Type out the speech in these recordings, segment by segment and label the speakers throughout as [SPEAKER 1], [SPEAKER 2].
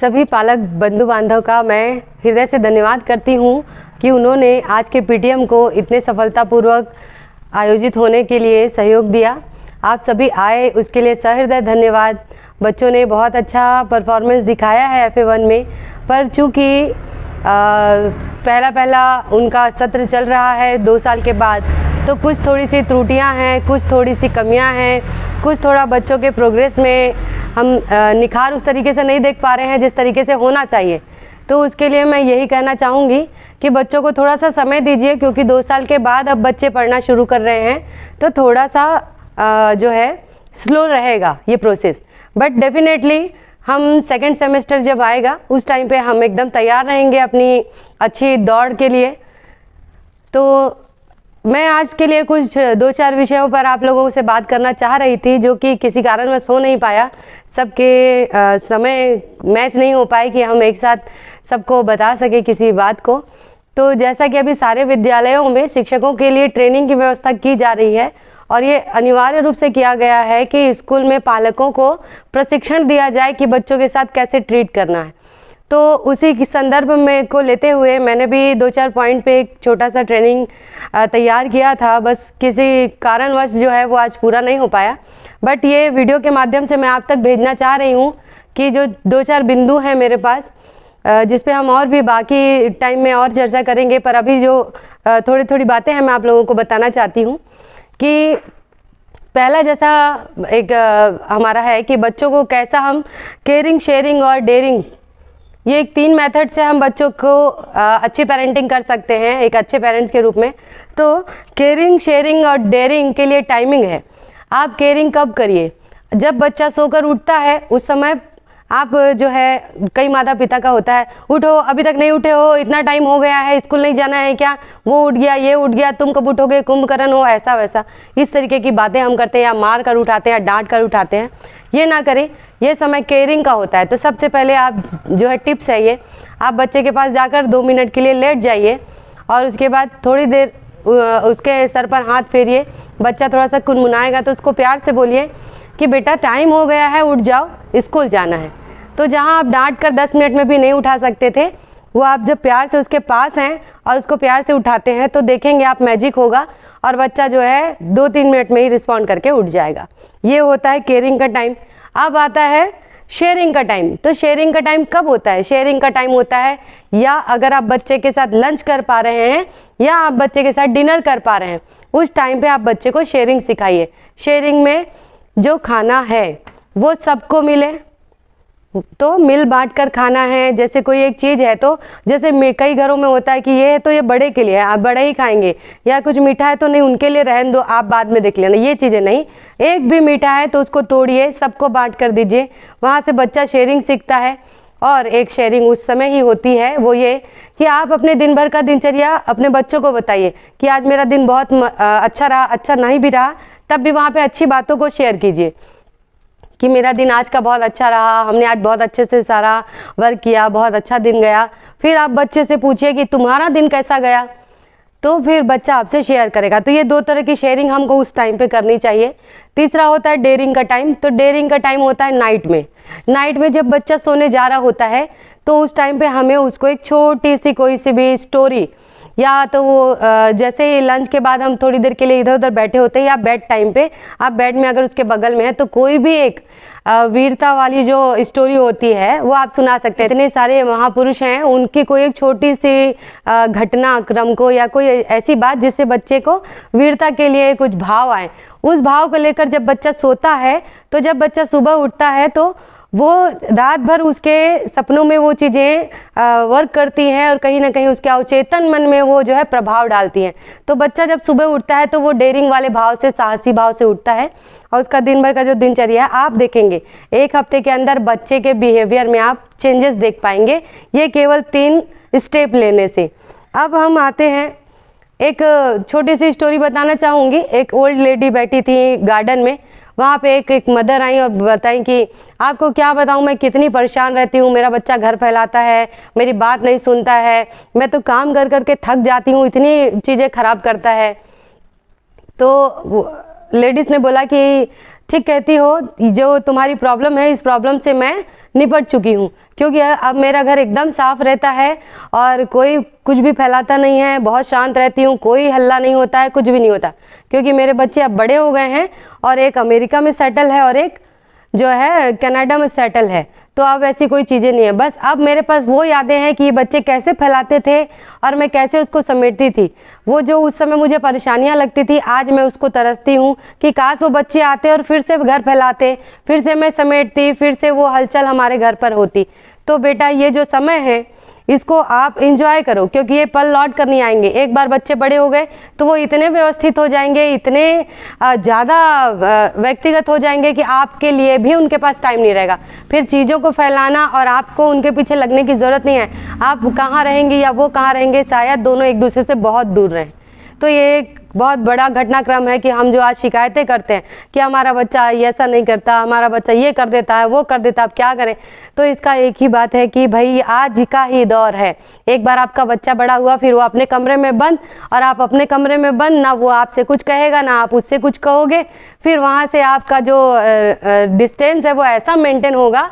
[SPEAKER 1] सभी पालक बंधु बांधव का मैं हृदय से धन्यवाद करती हूँ कि उन्होंने आज के पीटीएम को इतने सफलतापूर्वक आयोजित होने के लिए सहयोग दिया। आप सभी आए उसके लिए सहृदय धन्यवाद। बच्चों ने बहुत अच्छा परफॉर्मेंस दिखाया है FA1 में, पर चूँकि पहला उनका सत्र चल रहा है 2 साल के बाद, तो कुछ थोड़ी सी त्रुटियां हैं, कुछ थोड़ी सी कमियां हैं, कुछ थोड़ा बच्चों के प्रोग्रेस में हम निखार उस तरीके से नहीं देख पा रहे हैं जिस तरीके से होना चाहिए। तो उसके लिए मैं यही कहना चाहूँगी कि बच्चों को थोड़ा सा समय दीजिए, क्योंकि 2 साल के बाद अब बच्चे पढ़ना शुरू कर रहे हैं, तो थोड़ा सा जो है स्लो रहेगा ये प्रोसेस। बट डेफिनेटली हम सेकेंड सेमेस्टर जब आएगा उस टाइम पे हम एकदम तैयार रहेंगे अपनी अच्छी दौड़ के लिए। तो मैं आज के लिए कुछ 2-4 विषयों पर आप लोगों से बात करना चाह रही थी, जो कि किसी कारणवश हो नहीं पाया। सबके समय मैच नहीं हो पाए कि हम एक साथ सबको बता सके किसी बात को। तो जैसा कि अभी सारे विद्यालयों में शिक्षकों के लिए ट्रेनिंग की व्यवस्था की जा रही है, और ये अनिवार्य रूप से किया गया है कि स्कूल में पालकों को प्रशिक्षण दिया जाए कि बच्चों के साथ कैसे ट्रीट करना है। तो उसी के संदर्भ में को लेते हुए मैंने भी 2-4 पॉइंट पे एक छोटा सा ट्रेनिंग तैयार किया था। बस किसी कारणवश जो है वो आज पूरा नहीं हो पाया, बट ये वीडियो के माध्यम से मैं आप तक भेजना चाह रही हूँ कि जो 2-4 बिंदु हैं मेरे पास, जिस पे हम और भी बाकी टाइम में और चर्चा करेंगे, पर अभी जो थोड़ी बातें हैं मैं आप लोगों को बताना चाहती हूँ। कि पहला जैसा एक हमारा है कि बच्चों को कैसा हम केयरिंग, शेयरिंग और डेयरिंग, ये एक 3 मेथड से हम बच्चों को अच्छी पेरेंटिंग कर सकते हैं एक अच्छे पेरेंट्स के रूप में। तो केयरिंग, शेयरिंग और डेयरिंग के लिए टाइमिंग है। आप केयरिंग कब करिए? जब बच्चा सोकर उठता है उस समय आप जो है, कई माता पिता का होता है, उठो अभी तक नहीं उठे हो, इतना टाइम हो गया है, स्कूल नहीं जाना है क्या, वो उठ गया, ये उठ गया, तुम कब उठोगे, कुंभकर्ण हो, ऐसा वैसा, इस तरीके की बातें हम करते हैं, या मार कर उठाते हैं या डांट कर उठाते हैं। ये ना करें, ये समय केयरिंग का होता है। तो सबसे पहले आप जो है टिप्स है ये, आप बच्चे के पास जाकर 2 मिनट के लिए लेट जाइए और उसके बाद थोड़ी देर उसके सर पर हाथ फेरिए। बच्चा थोड़ा सा कुनमुनाएगा तो उसको प्यार से बोलिए कि बेटा टाइम हो गया है, उठ जाओ, स्कूल जाना है। तो जहाँ आप डांट कर 10 मिनट में भी नहीं उठा सकते थे, वो आप जब प्यार से उसके पास हैं और उसको प्यार से उठाते हैं तो देखेंगे आप मैजिक होगा और बच्चा जो है 2-3 मिनट में ही रिस्पॉन्ड करके उठ जाएगा। ये होता है केयरिंग का टाइम। अब आता है शेयरिंग का टाइम। तो शेयरिंग का टाइम कब होता है? शेयरिंग का टाइम होता है या अगर आप बच्चे के साथ लंच कर पा रहे हैं या आप बच्चे के साथ डिनर कर पा रहे हैं, उस टाइम पे आप बच्चे को शेयरिंग सिखाइए। शेयरिंग में जो खाना है वो सबको मिले, तो मिल बांट कर खाना है। जैसे कोई एक चीज़ है तो जैसे कई घरों में होता है कि ये है तो ये बड़े के लिए है, आप बड़े ही खाएंगे, या कुछ मीठा है तो नहीं उनके लिए रहने दो, आप बाद में देख लेना, ये चीज़ें नहीं। एक भी मीठा है तो उसको तोड़िए, सबको बांट कर दीजिए, वहाँ से बच्चा शेयरिंग सीखता है। और एक शेयरिंग उस समय ही होती है, वो ये कि आप अपने दिन भर का दिनचर्या अपने बच्चों को बताइए कि आज मेरा दिन बहुत अच्छा रहा, अच्छा नहीं भी रहा, तब भी वहाँ पे अच्छी बातों को शेयर कीजिए कि मेरा दिन आज का बहुत अच्छा रहा, हमने आज बहुत अच्छे से सारा वर्क किया, बहुत अच्छा दिन गया। फिर आप बच्चे से पूछिए कि तुम्हारा दिन कैसा गया, तो फिर बच्चा आपसे शेयर करेगा। तो ये 2 तरह की शेयरिंग हमको उस टाइम पे करनी चाहिए। तीसरा होता है डेयरिंग का टाइम। तो डेयरिंग का टाइम होता है नाइट में। नाइट में जब बच्चा सोने जा रहा होता है तो उस टाइम पे हमें उसको एक छोटी सी कोई सी भी स्टोरी, या तो वो जैसे ही लंच के बाद हम थोड़ी देर के लिए इधर उधर बैठे होते हैं या बेड टाइम पे आप बेड में अगर उसके बगल में है तो कोई भी एक वीरता वाली जो स्टोरी होती है वो आप सुना सकते हैं। इतने सारे महापुरुष हैं, उनकी कोई एक छोटी सी घटना क्रम को या कोई ऐसी बात जिससे बच्चे को वीरता के लिए कुछ भाव आए, उस भाव को लेकर जब बच्चा सोता है तो जब बच्चा सुबह उठता है तो वो रात भर उसके सपनों में वो चीज़ें वर्क करती हैं और कहीं ना कहीं उसके अवचेतन मन में वो जो है प्रभाव डालती हैं। तो बच्चा जब सुबह उठता है तो वो डेयरिंग वाले भाव से, साहसी भाव से उठता है और उसका दिन भर का जो दिनचर्या है आप देखेंगे 1 हफ्ते के अंदर बच्चे के बिहेवियर में आप चेंजेस देख पाएंगे, ये केवल 3 स्टेप लेने से। अब हम आते हैं, एक छोटी सी स्टोरी बताना चाहूँगी। एक ओल्ड लेडी बैठी थी गार्डन में, वहाँ पे एक मदर आई और बताई कि आपको क्या बताऊँ, मैं कितनी परेशान रहती हूँ, मेरा बच्चा घर फैलाता है, मेरी बात नहीं सुनता है, मैं तो काम कर कर के थक जाती हूँ, इतनी चीज़ें खराब करता है। तो लेडीज़ ने बोला कि ठीक कहती हो, जो तुम्हारी प्रॉब्लम है इस प्रॉब्लम से मैं निपट चुकी हूँ, क्योंकि अब मेरा घर एकदम साफ रहता है और कोई कुछ भी फैलाता नहीं है, बहुत शांत रहती हूँ, कोई हल्ला नहीं होता है, कुछ भी नहीं होता, क्योंकि मेरे बच्चे अब बड़े हो गए हैं और एक अमेरिका में सेटल है और एक जो है कनाडा में सेटल है। तो अब ऐसी कोई चीज़ें नहीं है। बस अब मेरे पास वो यादें हैं कि ये बच्चे कैसे फैलाते थे और मैं कैसे उसको समेटती थी। वो जो उस समय मुझे परेशानियां लगती थी, आज मैं उसको तरसती हूँ कि काश वो बच्चे आते और फिर से घर फैलाते, फिर से मैं समेटती, फिर से वो हलचल हमारे घर पर होती। तो बेटा ये जो समय है इसको आप इंजॉय करो, क्योंकि ये पल लौट कर नहीं आएंगे। एक बार बच्चे बड़े हो गए तो वो इतने व्यवस्थित हो जाएंगे, इतने ज़्यादा व्यक्तिगत हो जाएंगे कि आपके लिए भी उनके पास टाइम नहीं रहेगा। फिर चीज़ों को फैलाना और आपको उनके पीछे लगने की ज़रूरत नहीं है। आप कहाँ रहेंगी या वो कहाँ रहेंगे, शायद दोनों एक दूसरे से बहुत दूर रहें। तो ये एक बहुत बड़ा घटनाक्रम है कि हम जो आज शिकायतें करते हैं कि हमारा बच्चा ऐसा नहीं करता, हमारा बच्चा ये कर देता है, वो कर देता है, अब क्या करें। तो इसका एक ही बात है कि भाई आज का ही दौर है। एक बार आपका बच्चा बड़ा हुआ, फिर वो अपने कमरे में बंद और आप अपने कमरे में बंद, ना वो आपसे कुछ कहेगा ना आप उससे कुछ कहोगे। फिर वहाँ से आपका जो डिस्टेंस है वो ऐसा मेंटेन होगा,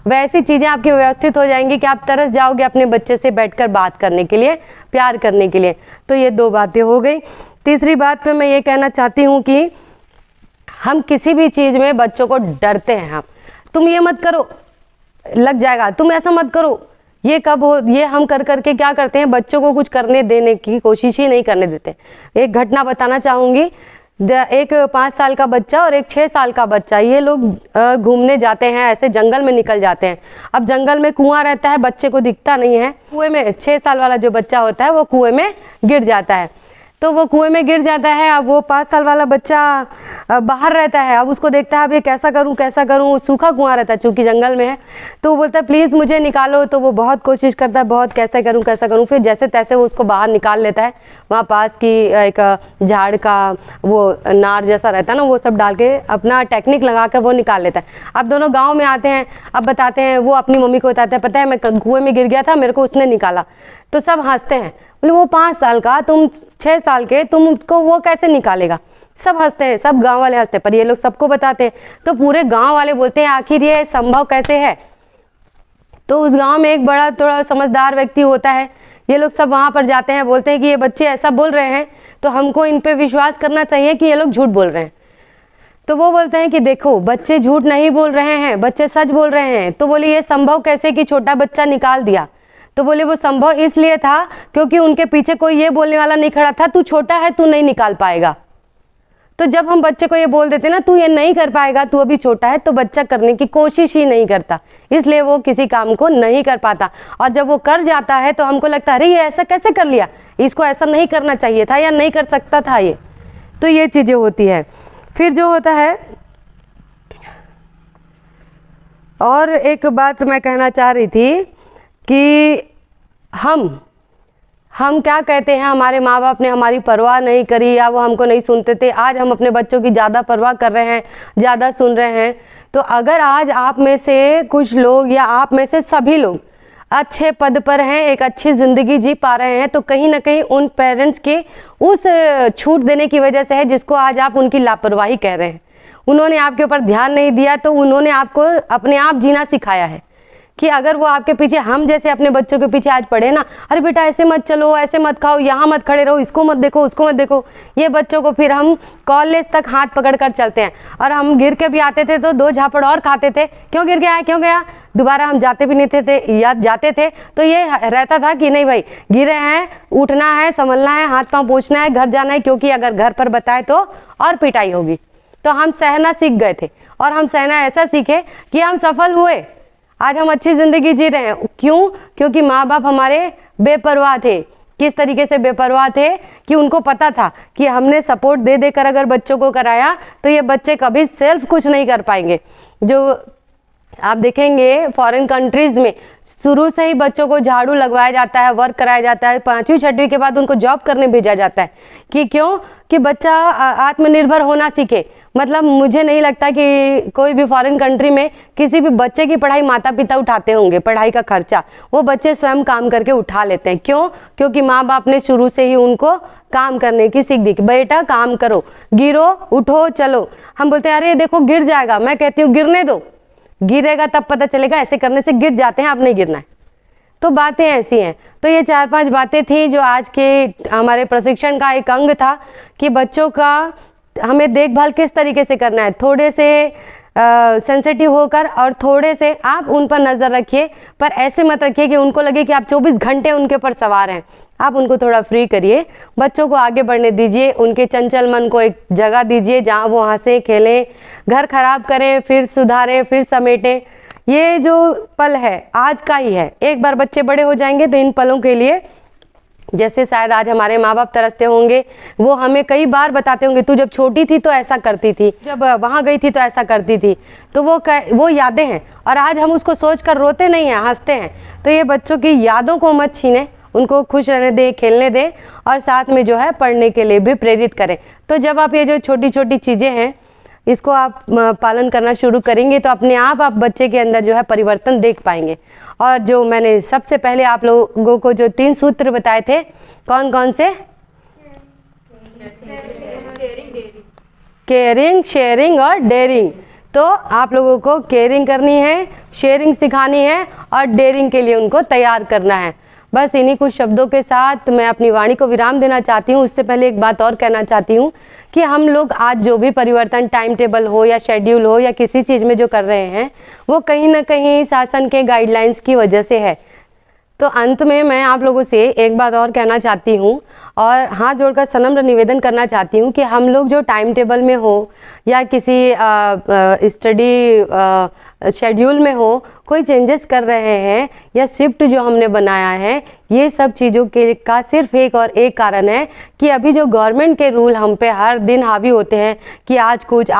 [SPEAKER 1] वैसी चीज़ें आपकी व्यवस्थित हो जाएंगी कि आप तरस जाओगे अपने बच्चे से बैठकर बात करने के लिए, प्यार करने के लिए। तो ये दो बातें हो गई। तीसरी बात पे मैं ये कहना चाहती हूँ कि हम किसी भी चीज़ में बच्चों को डरते हैं। हम तुम ये मत करो लग जाएगा, तुम ऐसा मत करो, ये कब हो, ये हम कर करके क्या करते हैं, बच्चों को कुछ करने देने की कोशिश ही नहीं करने देते। एक घटना बताना चाहूँगी। एक 5 साल का बच्चा और एक 6 साल का बच्चा, ये लोग घूमने जाते हैं, ऐसे जंगल में निकल जाते हैं। अब जंगल में कुआं रहता है, बच्चे को दिखता नहीं है, कुएं में 6 साल वाला जो बच्चा होता है वो कुएं में गिर जाता है। तो वो कुएं में गिर जाता है। अब वो 5 साल वाला बच्चा बाहर रहता है, अब उसको देखता है अब ये कैसा करूं, सूखा कुआं रहता है चूंकि जंगल में है। तो वो बोलता है प्लीज़ मुझे निकालो। तो वो बहुत कोशिश करता है, बहुत कैसा करूं, फिर जैसे तैसे वो उसको बाहर निकाल लेता है। वहाँ पास की एक झाड़ का वो नार जैसा रहता है ना, वो सब डाल के अपना टेक्निक लगा कर वो निकाल लेता है। अब दोनों गाँव में आते हैं, अब बताते हैं, वो अपनी मम्मी को बताता है पता है मैं कुएं में गिर गया था, मेरे को उसने निकाला। तो सब हंसते हैं, बोले वो 5 साल का, तुम 6 साल के, तुमको वो कैसे निकालेगा। सब हंसते हैं, सब गांव वाले हंसते हैं, पर ये लोग सबको बताते हैं। तो पूरे गांव वाले बोलते हैं आखिर ये संभव कैसे है। तो उस गांव में एक बड़ा थोड़ा समझदार व्यक्ति होता है। ये लोग सब वहां पर जाते हैं, बोलते हैं कि ये बच्चे ऐसा बोल रहे हैं तो हमको इन पे विश्वास करना चाहिए कि ये लोग झूठ बोल रहे हैं। तो वो बोलते हैं कि देखो बच्चे झूठ नहीं बोल रहे हैं, बच्चे सच बोल रहे हैं। तो बोले ये संभव कैसे कि छोटा बच्चा निकाल दिया। तो बोले वो संभव इसलिए था क्योंकि उनके पीछे कोई ये बोलने वाला नहीं खड़ा था तू छोटा है, तू नहीं निकाल पाएगा। तो जब हम बच्चे को ये बोल देते ना तू ये नहीं कर पाएगा, तू अभी छोटा है, तो बच्चा करने की कोशिश ही नहीं करता, इसलिए वो किसी काम को नहीं कर पाता। और जब वो कर जाता है तो हमको लगता है अरे ये ऐसा कैसे कर लिया, इसको ऐसा नहीं करना चाहिए था या नहीं कर सकता था ये। तो ये चीज़ें होती है। फिर जो होता है, और एक बात मैं कहना चाह रही थी कि हम क्या कहते हैं, हमारे माँ बाप ने हमारी परवाह नहीं करी या वो हमको नहीं सुनते थे। आज हम अपने बच्चों की ज़्यादा परवाह कर रहे हैं, ज़्यादा सुन रहे हैं। तो अगर आज आप में से कुछ लोग या आप में से सभी लोग अच्छे पद पर हैं, एक अच्छी ज़िंदगी जी पा रहे हैं, तो कहीं ना कहीं उन पेरेंट्स के उस छूट देने की वजह से है जिसको आज आप उनकी लापरवाही कह रहे हैं। उन्होंने आपके ऊपर ध्यान नहीं दिया, तो उन्होंने आपको अपने आप जीना सिखाया है कि अगर वो आपके पीछे, हम जैसे अपने बच्चों के पीछे आज पड़े ना, अरे बेटा ऐसे मत चलो, ऐसे मत खाओ, यहाँ मत खड़े रहो, इसको मत देखो, उसको मत देखो, ये बच्चों को फिर हम कॉलेज तक हाथ पकड़ कर चलते हैं। और हम गिर के भी आते थे तो 2 झापड़ और खाते थे, क्यों गिर गया है, क्यों गया, दोबारा हम जाते भी नहीं थे या जाते थे तो ये रहता था कि नहीं भाई गिरे हैं, उठना है, संभलना है, हाथ पाँव पोंछना है, घर जाना है, क्योंकि अगर घर पर बताए तो और पिटाई होगी। तो हम सहना सीख गए थे, और हम सहना ऐसा सीखे कि हम सफल हुए। आज हम अच्छी ज़िंदगी जी रहे हैं। क्यों? क्योंकि माँ बाप हमारे बेपरवाह थे। किस तरीके से बेपरवाह थे कि उनको पता था कि हमने सपोर्ट दे देकर अगर बच्चों को कराया तो ये बच्चे कभी सेल्फ कुछ नहीं कर पाएंगे। जो आप देखेंगे फॉरेन कंट्रीज़ में शुरू से ही बच्चों को झाड़ू लगवाया जाता है, वर्क कराया जाता है, 5वीं 6वीं के बाद उनको जॉब करने भेजा जाता है। कि क्यों? कि बच्चा आत्मनिर्भर होना सीखे। मतलब मुझे नहीं लगता कि कोई भी फॉरेन कंट्री में किसी भी बच्चे की पढ़ाई माता पिता उठाते होंगे, पढ़ाई का खर्चा वो बच्चे स्वयं काम करके उठा लेते हैं। क्यों? क्योंकि माँ बाप ने शुरू से ही उनको काम करने की सीख दी कि बेटा काम करो, गिरो उठो चलो। हम बोलते हैं अरे देखो गिर जाएगा, मैं कहती हूँ गिरने दो, गिरेगा तब पता चलेगा, ऐसे करने से गिर जाते हैं, आप नहीं गिरना है। तो बातें ऐसी हैं। तो ये 4-5 बातें थी जो आज के हमारे प्रशिक्षण का एक अंग था कि बच्चों का हमें देखभाल किस तरीके से करना है। थोड़े से सेंसिटिव होकर और थोड़े से आप उन पर नज़र रखिए, पर ऐसे मत रखिए कि उनको लगे कि आप 24 घंटे उनके ऊपर सवार हैं। आप उनको थोड़ा फ्री करिए, बच्चों को आगे बढ़ने दीजिए, उनके चंचल मन को एक जगह दीजिए जहाँ वो हंसें खेलें, घर खराब करें फिर सुधारें फिर समेटें। ये जो पल है आज का ही है, एक बार बच्चे बड़े हो जाएंगे तो इन पलों के लिए जैसे शायद आज हमारे माँ बाप तरसते होंगे, वो हमें कई बार बताते होंगे तू जब छोटी थी तो ऐसा करती थी, जब वहाँ गई थी तो ऐसा करती थी। तो वो यादें हैं और आज हम उसको सोच कर रोते नहीं हैं, हंसते हैं। तो ये बच्चों की यादों को मत छीनें, उनको खुश रहने दें, खेलने दें और साथ में जो है पढ़ने के लिए भी प्रेरित करें। तो जब आप ये जो छोटी छोटी चीज़ें हैं इसको आप पालन करना शुरू करेंगे तो अपने आप बच्चे के अंदर जो है परिवर्तन देख पाएंगे। और जो मैंने सबसे पहले आप लोगों को जो 3 सूत्र बताए थे, कौन कौन से? केयरिंग, शेयरिंग और डेयरिंग। तो आप लोगों को केयरिंग करनी है, शेयरिंग सिखानी है और डेयरिंग के लिए उनको तैयार करना है। बस इन्हीं कुछ शब्दों के साथ मैं अपनी वाणी को विराम देना चाहती हूँ। उससे पहले एक बात और कहना चाहती हूँ कि हम लोग आज जो भी परिवर्तन टाइम टेबल हो या शेड्यूल हो या किसी चीज़ में जो कर रहे हैं वो कहीं ना कहीं शासन के गाइडलाइंस की वजह से है। तो अंत में मैं आप लोगों से एक बात और कहना चाहती हूँ और हाथ जोड़कर सनम्र निवेदन करना चाहती हूँ कि हम लोग जो टाइम टेबल में हो या किसी स्टडी शेड्यूल में हो कोई चेंजेस कर रहे हैं या शिफ्ट जो हमने बनाया है, ये सब चीज़ों के का सिर्फ एक और एक कारण है कि अभी जो गवर्नमेंट के रूल हम पे हर दिन हावी होते हैं कि आज कुछ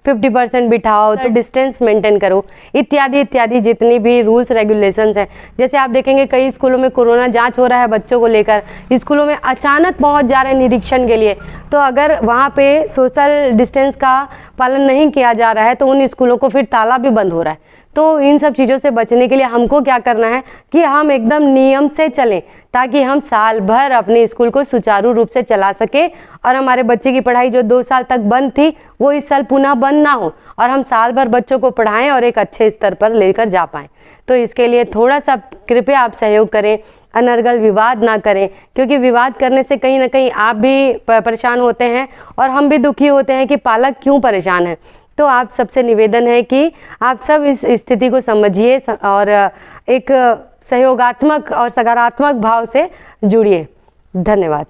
[SPEAKER 1] 50% बिठाओ, तो डिस्टेंस मेंटेन करो, इत्यादि इत्यादि जितनी भी रूल्स रेगुलेशंस हैं। जैसे आप देखेंगे कई स्कूलों में कोरोना जांच हो रहा है बच्चों को लेकर, स्कूलों में अचानक पहुंच जा रहे हैं निरीक्षण के लिए। तो अगर वहाँ पे सोशल डिस्टेंस का पालन नहीं किया जा रहा है तो उन स्कूलों को फिर ताला भी बंद हो रहा है। तो इन सब चीज़ों से बचने के लिए हमको क्या करना है कि हम एकदम नियम से चलें ताकि हम साल भर अपने स्कूल को सुचारू रूप से चला सके और हमारे बच्चे की पढ़ाई जो 2 साल तक बंद थी वो इस साल पुनः बंद ना हो और हम साल भर बच्चों को पढ़ाएं और एक अच्छे स्तर पर लेकर जा पाएँ। तो इसके लिए थोड़ा सा कृपया आप सहयोग करें, अनर्गल विवाद ना करें, क्योंकि विवाद करने से कहीं ना कहीं आप भी परेशान होते हैं और हम भी दुखी होते हैं कि पालक क्यों परेशान है। तो आप सबसे निवेदन है कि आप सब इस स्थिति को समझिए और एक सहयोगात्मक और सकारात्मक भाव से जुड़िए। धन्यवाद।